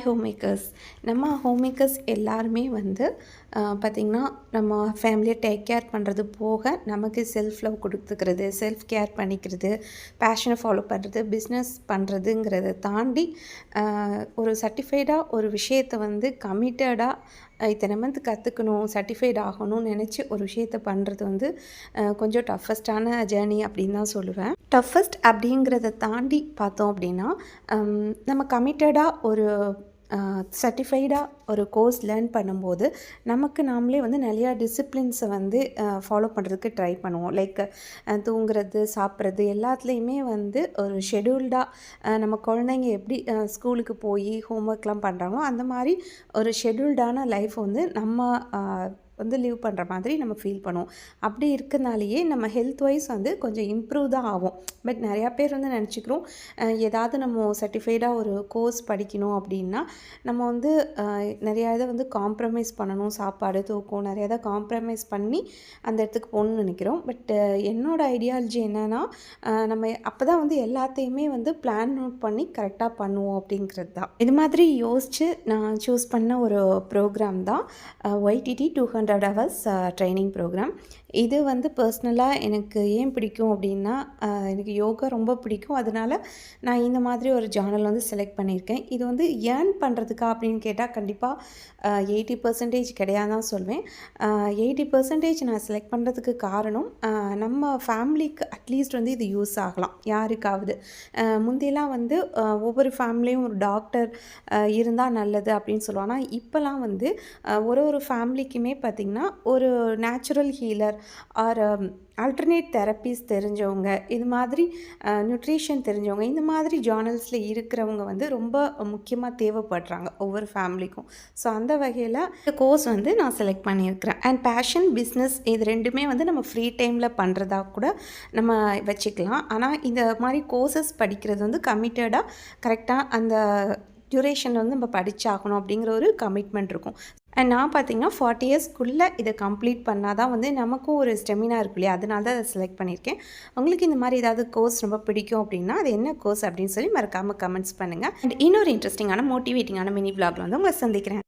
Home makers நம்ம home makers எல்லாருமே வந்து பார்த்திங்கன்னா நம்ம ஃபேமிலியை டேக் கேர் பண்ணுறது போக நமக்கு செல்ஃப் லவ் கொடுத்துக்கிறது, செல்ஃப் கேர் பண்ணிக்கிறது, பேஷனை ஃபாலோ பண்ணுறது, பிஸ்னஸ் பண்ணுறதுங்கிறத தாண்டி ஒரு சர்டிஃபைடாக ஒரு விஷயத்தை வந்து கமிட்டடாக இத்தனை மந்த் கற்றுக்கணும், சர்டிஃபைட் ஆகணும்னு நினச்சி ஒரு விஷயத்தை பண்ணுறது வந்து கொஞ்சம் டஃபஸ்டான ஜேர்னி அப்படின்னு தான் சொல்லுவேன். டஃபஸ்ட் அப்படிங்கிறத தாண்டி பார்த்தோம் அப்படின்னா நம்ம கமிட்டடாக ஒரு சர்டிஃபைடாக ஒரு கோர்ஸ் லேர்ன் பண்ணும்போது நமக்கு நாமளே வந்து நிறையா டிசிப்ளின்ஸை வந்து ஃபாலோ பண்ணுறதுக்கு ட்ரை பண்ணுவோம். லைக் தூங்குறது, சாப்பிட்றது எல்லாத்துலேயுமே வந்து ஒரு ஷெடியூல்டாக நம்ம குழந்தைங்க எப்படி ஸ்கூலுக்கு போய் ஹோம்ஒர்க்லாம் பண்ணுறாங்களோ அந்த மாதிரி ஒரு ஷெடியூல்டான லைஃப் வந்து நம்ம வந்து லீவ் பண்ணுற மாதிரி நம்ம ஃபீல் பண்ணுவோம். அப்படி இருக்கனாலேயே நம்ம ஹெல்த் வைஸ் வந்து கொஞ்சம் இம்ப்ரூவ் தான் ஆகும். பட் நிறையா பேர் வந்து நினச்சிக்கிறோம் ஏதாவது நம்ம சர்டிஃபைடாக ஒரு கோர்ஸ் படிக்கணும் அப்படின்னா நம்ம வந்து நிறையா இதை வந்து காம்ப்ரமைஸ் பண்ணணும். சாப்பாடு, தூக்கம் நிறையா இதை காம்ப்ரமைஸ் பண்ணி அந்த இடத்துக்கு போகணுன்னு நினைக்கிறோம். பட் என்னோடய ஐடியாலஜி என்னென்னா நம்ம அப்போ தான் வந்து எல்லாத்தையுமே வந்து பிளான் நோட் பண்ணி கரெக்டாக பண்ணுவோம் அப்படிங்கிறது தான். இது மாதிரி யோசித்து நான் சூஸ் பண்ண ஒரு ப்ரோக்ராம் தான் YTT 200 hours ட்ரைனிங் ப்ரோக்ராம். இது வந்து பர்சனலாக எனக்கு ஏன் பிடிக்கும் அப்படின்னா எனக்கு யோகா ரொம்ப பிடிக்கும். அதனால் நான் இந்த மாதிரி ஒரு ஜானல் வந்து செலக்ட் பண்ணியிருக்கேன். இது வந்து ஏர்ன் பண்ணுறதுக்கா அப்படின்னு கேட்டால் கண்டிப்பாக 80% கிடையாது தான் சொல்வேன். 80% நான் செலக்ட் பண்ணுறதுக்கு காரணம் நம்ம ஃபேமிலிக்கு அட்லீஸ்ட் வந்து இது யூஸ் ஆகலாம் யாருக்காவது. முந்தையெல்லாம் வந்து ஒவ்வொரு ஃபேமிலியும் ஒரு டாக்டர் இருந்தால் நல்லது அப்படின்னு சொல்லுவாங்க. ஆனால் இப்போலாம் வந்து ஒரு ஃபேமிலிக்குமே பார்த்திங்கன்னா ஒரு natural healer or alternate therapies தெரிஞ்சவங்க, இது மாதிரி நியூட்ரிஷன் தெரிஞ்சவங்க, இந்த மாதிரி ஜார்னல்ஸில் இருக்கிறவங்க வந்து ரொம்ப முக்கியமாக தேவைப்படுறாங்க ஒவ்வொரு ஃபேமிலிக்கும். ஸோ அந்த வகையில் இந்த கோர்ஸ் வந்து நான் செலக்ட் பண்ணியிருக்கிறேன். அண்ட் பேஷன், பிஸ்னஸ் இது ரெண்டுமே வந்து நம்ம ஃப்ரீ டைமில் பண்ணுறதா கூட நம்ம வச்சுக்கலாம். ஆனால் இந்த மாதிரி கோர்சஸ் படிக்கிறது வந்து கமிட்டடாக கரெக்டாக அந்த டியூரேஷனில் வந்து நம்ம படித்தாகணும் அப்படிங்கிற ஒரு கமிட்மெண்ட் இருக்கும். அண்ட் நான் பார்த்திங்கன்னா 40 இயர்ஸ்க்குள்ளே இதை கம்ப்ளீட் பண்ணால் தான் வந்து நமக்கும் ஒரு ஸ்டெமினா இருக்கும் இல்லையா, அதனால தான் அதை செலக்ட் பண்ணியிருக்கேன். உங்களுக்கு இந்த மாதிரி ஏதாவது கோர்ஸ் ரொம்ப பிடிக்கும் அப்படின்னா அது என்ன கோர்ஸ் அப்படின்னு சொல்லி மறக்காமல் கமெண்ட்ஸ் பண்ணுங்கள். அண்ட் இன்னொரு இன்ட்ரெஸ்டிங்கான மோட்டிவேட்டிங்கான மினி விளாகில் வந்து உங்களை சந்திக்கிறேன்.